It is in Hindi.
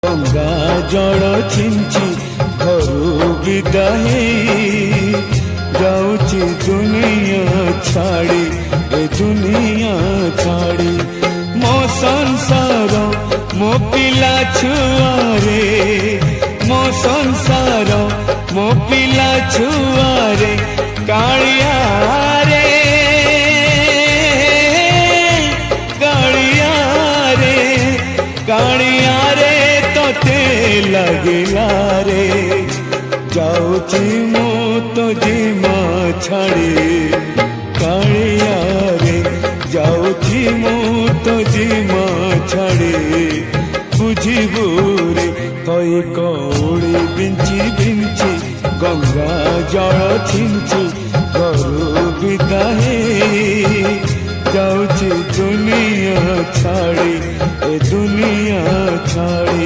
गंगा जल छिंची घरू विदाई जाऊची दुनिया छाड़ी ए दुनिया छाड़ी मो संसार मो पिला छुआरे मो संसार मो पिला छुआरे कालिया रे कालिया रे कालिया रे तोते लगिला रे जाऊची मो तो जीमा छाड़ी कालिया रे जाऊची मो तो जीमा छाड़ी बुझिबू रे तई कौड़ी बिंची बिंची गंगा जल छिंची घरू विदाई जाऊची दुनिया छाड़ी ए दुनिया छाड़ी।